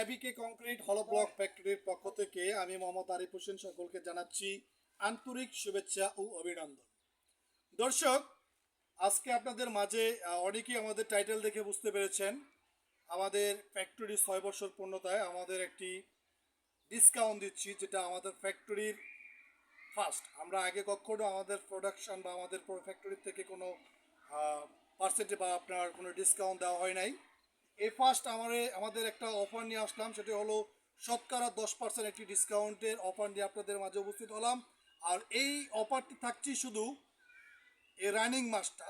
এবিকে concrete হলো block ফ্যাক্টরির পক্ষ থেকে আমি মোহাম্মদ আরিফ হোসেন সকলকে জানাচ্ছি আন্তরিক শুভেচ্ছা ও অভিনন্দন। দর্শক, আজকে আপনাদের মাঝে অনেকেই আমাদের টাইটেল দেখে বুঝতে পেরেছেন, আমাদের ফ্যাক্টরি 6 বছর পূর্ণতায় আমাদের একটি ডিসকাউন্ট দিচ্ছি, যেটা আমাদের ফ্যাক্টরির ফার্স্ট। আমরা আগে কখনো আমাদের প্রোডাকশন বা আমাদের ফ্যাক্টরি থেকে কোনো পার্সেন্টে বা আপনার কোনো ডিসকাউন্ট দেওয়া হয় নাই। এই ফার্স্ট আমাদের একটা অফার নিয়ে আসলাম, সেটা হলো শতকরা 10% একটি ডিসকাউন্টের অফার নিয়ে আপনাদের মাঝে উপস্থিত হলাম। আর এই অফারটি থাকছে শুধু এই রানিং মাসটা,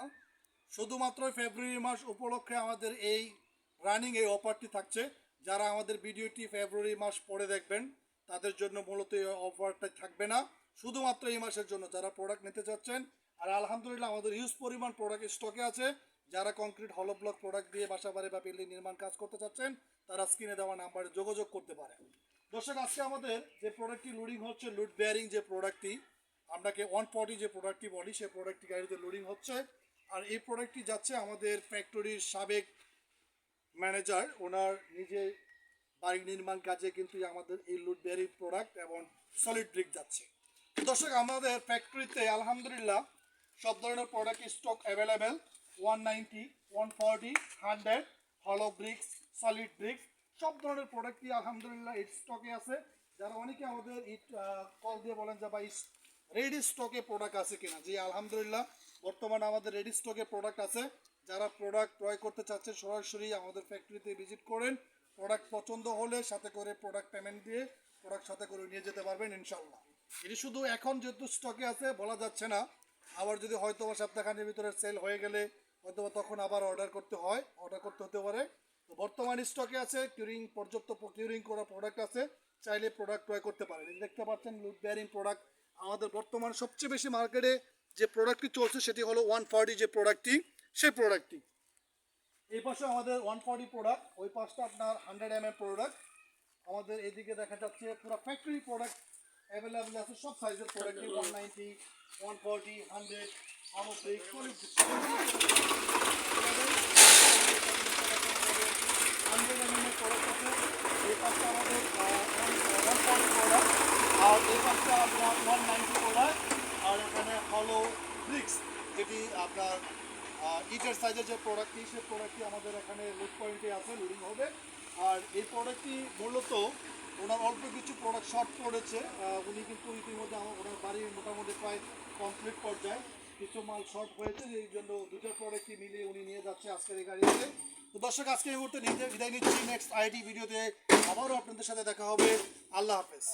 শুধুমাত্র ফেব্রুয়ারি মাস উপলক্ষে আমাদের এই রানিং এই অফারটি থাকছে। যারা আমাদের ভিডিওটি ফেব্রুয়ারি মাস পরে দেখবেন তাদের জন্য মূলত এই অফারটা থাকবে না, শুধুমাত্র এই মাসের জন্য যারা প্রোডাক্ট নিতে চাচ্ছেন। আর আলহামদুলিল্লাহ আমাদের হিউজ পরিমাণ প্রোডাক্ট স্টকে আছে। যারা কংক্রিট হলো ব্লক প্রোডাক্ট দিয়ে বাসা বাড়ি বা বিল্ডিং নির্মাণ কাজ করতে চাচ্ছেন তারা স্ক্রিনে দেওয়া নাম্বারে যোগাযোগ করতে পারেন। দর্শক, আজকে আমাদের যে প্রোডাক্টটি লোডিং হচ্ছে, লুড বেয়ারিং যে প্রোডাক্টটি, আপনাকে 140 যে প্রোডাক্টটি বলি, সেই প্রোডাক্টটি গাড়িতে লোডিং হচ্ছে। আর এই প্রোডাক্টটি যাচ্ছে আমাদের ফ্যাক্টরির সাবেক ম্যানেজার, ওনার নিজে বাড়ি নির্মাণ কাজে কিন্তু আমাদের এই লুড বেয়ারিং প্রোডাক্ট এবং সলিড ব্রিক যাচ্ছে। দর্শক, আমাদের ফ্যাক্টরিতে আলহামদুলিল্লাহ সব ধরনের প্রোডাক্ট স্টক অ্যাভেলেবেল। 190, 140, 100 হলো ব্রিক্স, সলিড ব্রিক্স, সব ধরনের প্রোডাক্টই আলহামদুলিল্লাহ এই স্টকে আছে। যারা অনেকে আমাদের কল দিয়ে বলেন যে ভাই রেডি স্টকে প্রোডাক্ট আছে কিনা, যে আলহামদুলিল্লাহ বর্তমানে আমাদের রেডি স্টকে প্রোডাক্ট আছে। যারা প্রোডাক্ট ক্রয় করতে চাচ্ছেন সরাসরি আমাদের ফ্যাক্টরিতে ভিজিট করেন, প্রোডাক্ট পছন্দ হলে সাথে করে প্রোডাক্ট পেমেন্ট দিয়ে প্রোডাক্ট সাথে করে নিয়ে যেতে পারবেন ইনশাল্লাহ। এটি শুধু এখন যেহেতু স্টকে আছে বলা যাচ্ছে না, আবার যদি হয়তো বা সপ্তাহখানের ভিতরে সেল হয়ে গেলে হয়তো তখন আবার অর্ডার করতে হতে পারে। তো বর্তমান স্টকে আছে, পর্যাপ্ত কিউরিং করা প্রোডাক্ট আছে, চাইলে প্রোডাক্ট ক্রয় করতে পারেন। দেখতে পাচ্ছেন লুড বেয়ারিং প্রোডাক্ট আমাদের বর্তমান সবচেয়ে বেশি মার্কেটে যে প্রোডাক্টটি চলছে সেটি হলো 140 যে প্রোডাক্টটি, সেই প্রোডাক্টটি। এই পাশে আমাদের 140 প্রোডাক্ট, ওই পাশটা আপনার 100 mm প্রোডাক্ট। আমাদের এদিকে দেখা যাচ্ছে পুরো ফ্যাক্টরি প্রোডাক্ট অ্যাভেলেবেল আছে, সব সাইজের প্রোডাক্ট 190, 140, 100 সামগ্রিক সলিড 100 mm প্রোডাক্ট আছে। এই পাশটা আমাদের 140 প্রোডাক্ট, আর এই পাশটা আপনার 190 প্রোডাক্ট। আর এখানে হলো ব্রিক্স, যেটি আপনার ইটের সাইজের যে প্রোডাক্টটি, সেই প্রোডাক্টটি আমাদের এখানে লুড পয়েন্টে আছে, লোডিং হবে। আর এই প্রোডাক্টটি মূলত ওনার অল্প কিছু প্রোডাক্ট শর্ট পড়েছে, উনি কিন্তু ইতিমধ্যে ওনার বাড়ির মোটামুটি প্রায় কমপ্লিট পর্যায়ে, কিছু মাল শর্ট হয়েছে, এই জন্য দুটো প্রোডাক্টই মিলিয়ে উনি নিয়ে যাচ্ছে আজকের এই গাড়িতে। তো দর্শক, আজকে এই মুহূর্তে বিদায় নিচ্ছি। নেক্সট আইটি ভিডিওতে আবারও আপনাদের সাথে দেখা হবে। আল্লাহ হাফেজ।